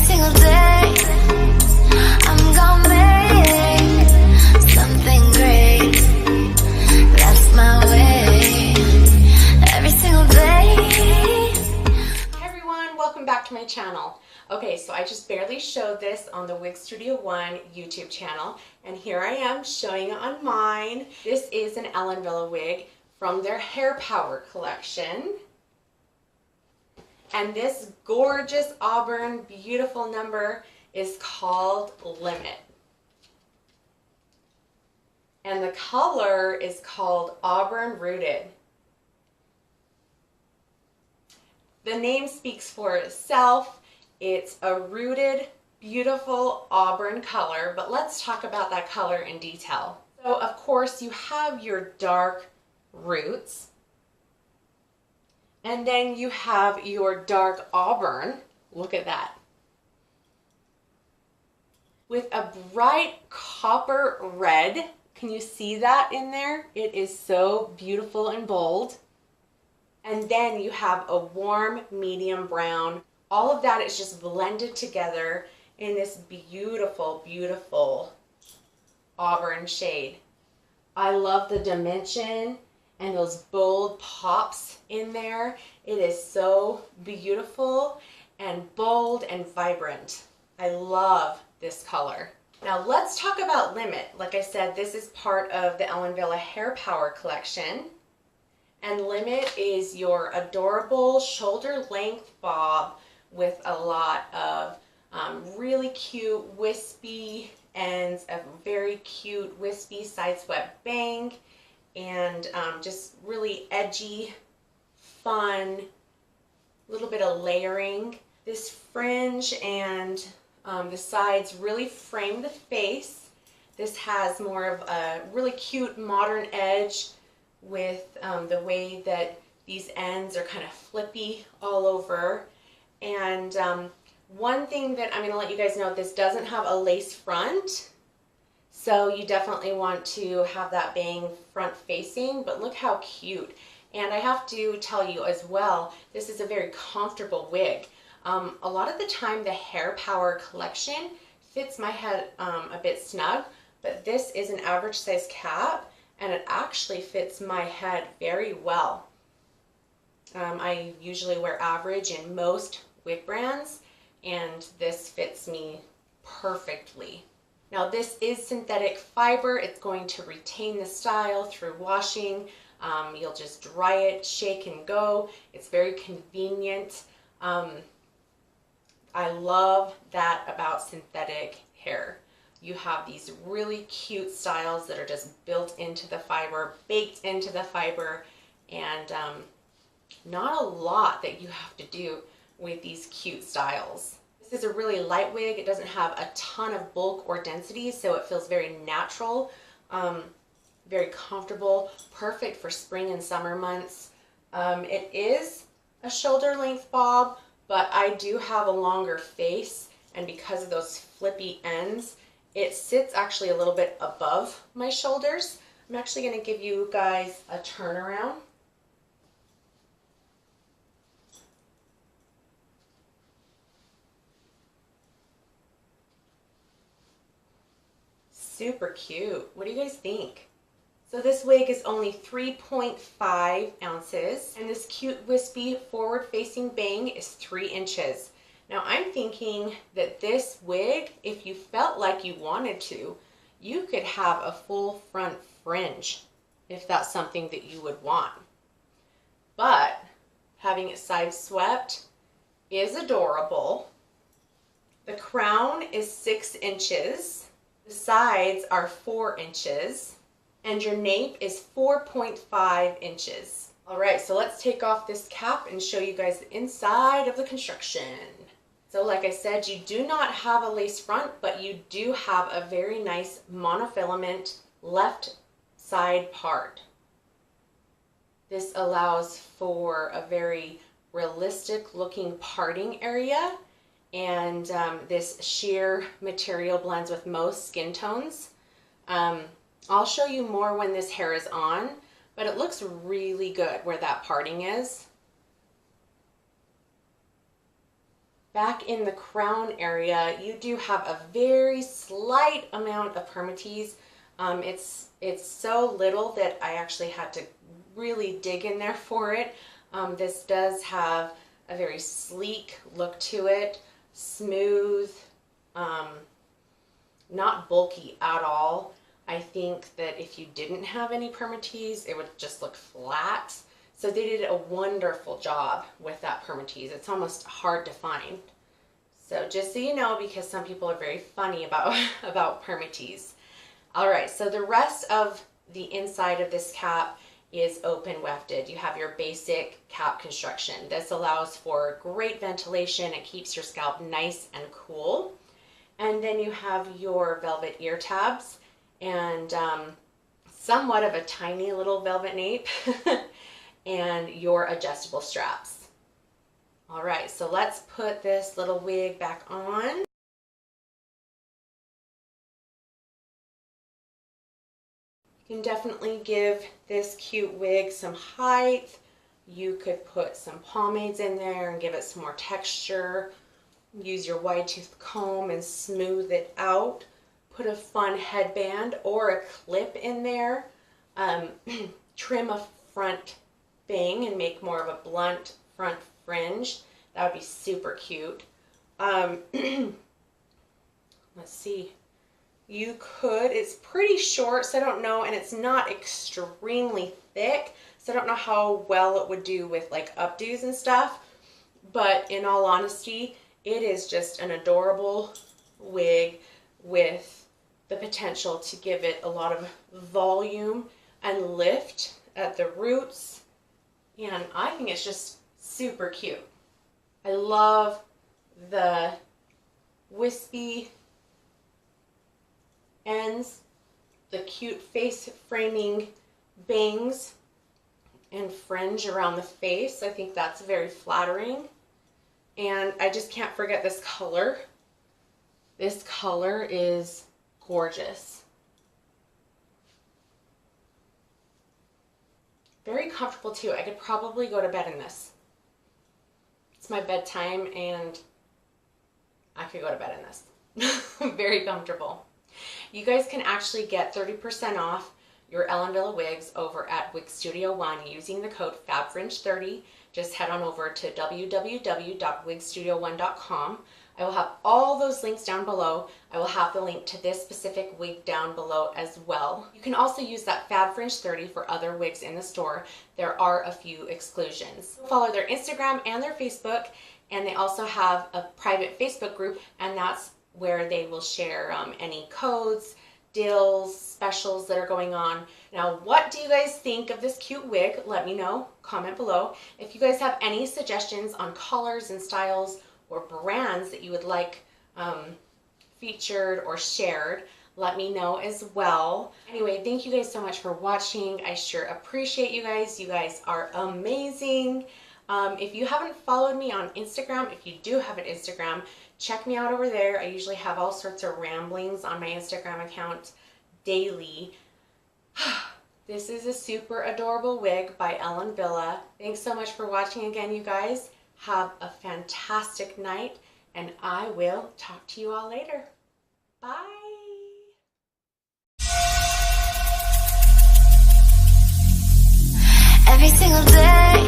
single day, I'm gonna make something great. That's my way. Every single day. Hi everyone, welcome back to my channel. Okay, so I just barely showed this on the Wig Studio One YouTube channel, and here I am showing it on mine. This is an Ellen Wille wig from their Hair Power collection. And this gorgeous Auburn beautiful number is called Limit. And the color is called Auburn Rooted. The name speaks for itself. It's a rooted, beautiful auburn color, but let's talk about that color in detail. So of course you have your dark roots, and then you have your dark auburn. Look at that. With a bright copper red. Can you see that in there? It is so beautiful and bold. And then you have a warm medium brown. All of that is just blended together in this beautiful, beautiful auburn shade. I love the dimension and those bold pops in there. It is so beautiful and bold and vibrant. I love this color. Now let's talk about Limit. Like I said, this is part of the Ellen Wille Hair Power collection. And Limit is your adorable shoulder length bob with a lot of really cute wispy ends, a very cute wispy side swept bang, and just really edgy, fun, little bit of layering. This fringe and the sides really frame the face. This has more of a really cute modern edge with the way that these ends are kind of flippy all over. And one thing that I'm going to let you guys know, this doesn't have a lace front, so you definitely want to have that bang front facing, but look how cute. And I have to tell you as well, this is a very comfortable wig. A lot of the time the Hair Power collection fits my head a bit snug, but this is an average size cap and it actually fits my head very well. I usually wear average in most wig brands, and this fits me perfectly. Now this is synthetic fiber. It's going to retain the style through washing. You'll just dry it, shake and go. It's very convenient. I love that about synthetic hair. You have these really cute styles that are just built into the fiber, baked into the fiber, and not a lot that you have to do with these cute styles. This is a really light wig. It doesn't have a ton of bulk or density, so it feels very natural, very comfortable, perfect for spring and summer months. It is a shoulder length bob, but I do have a longer face, and because of those flippy ends, it sits actually a little bit above my shoulders. I'm actually going to give you guys a turnaround. Super cute. What do you guys think? So this wig is only 3.5 ounces, and this cute wispy forward facing bang is 3 inches. Now I'm thinking that this wig, if you felt like you wanted to, you could have a full front fringe if that's something that you would want. But having it side swept is adorable. The crown is 6 inches. The sides are 4 inches. And your nape is 4.5 inches. All right, so let's take off this cap and show you guys the inside of the construction. So like I said, you do not have a lace front, but you do have a very nice monofilament left side part. This allows for a very realistic looking parting area, and this sheer material blends with most skin tones. I'll show you more when this hair is on, but it looks really good where that parting is. Back in the crown area, you do have a very slight amount of permatease. It's so little that I actually had to really dig in there for it. This does have a very sleek look to it, smooth, not bulky at all. I think that if you didn't have any permatease, it would just look flat. So they did a wonderful job with that permatease. It's almost hard to find. So just so you know, because some people are very funny about permatease. All right, so the rest of the inside of this cap is open wefted. You have your basic cap construction. This allows for great ventilation. It keeps your scalp nice and cool. And then you have your velvet ear tabs and somewhat of a tiny little velvet nape and your adjustable straps. All right, so let's put this little wig back on. You can definitely give this cute wig some height. You could put some pomades in there and give it some more texture. Use your wide tooth comb and smooth it out. Put a fun headband or a clip in there. Trim a front bang and make more of a blunt front fringe. That would be super cute. Let's see. You could, it's pretty short, so I don't know, and it's not extremely thick, so I don't know how well it would do with like updos and stuff. But in all honesty, it is just an adorable wig with the potential to give it a lot of volume and lift at the roots. And I think it's just super cute. I love the wispy ends, the cute face framing bangs and fringe around the face. I think that's very flattering. And I just can't forget this color. This color is gorgeous. Very comfortable too. I could probably go to bed in this. It's my bedtime and I could go to bed in this. Very comfortable. You guys can actually get 30% off your Ellen Wille wigs over at Wig Studio One using the code FabFringe30. Just head on over to www.wigstudio1.com. I will have all those links down below. I will have the link to this specific wig down below as well. You can also use that FabFringe30 for other wigs in the store. There are a few exclusions. Follow their Instagram and their Facebook, and they also have a private Facebook group, and that's where they will share any codes, deals, specials that are going on. Now, what do you guys think of this cute wig? Let me know. Comment below. If you guys have any suggestions on colors and styles or brands that you would like featured or shared, let me know as well. Anyway, thank you guys so much for watching. I sure appreciate you guys. You guys are amazing. If you haven't followed me on Instagram, if you do have an Instagram, check me out over there. I usually have all sorts of ramblings on my Instagram account daily. This is a super adorable wig by Ellen Wille. Thanks so much for watching again, you guys. Have a fantastic night, and I will talk to you all later. Bye. Every single day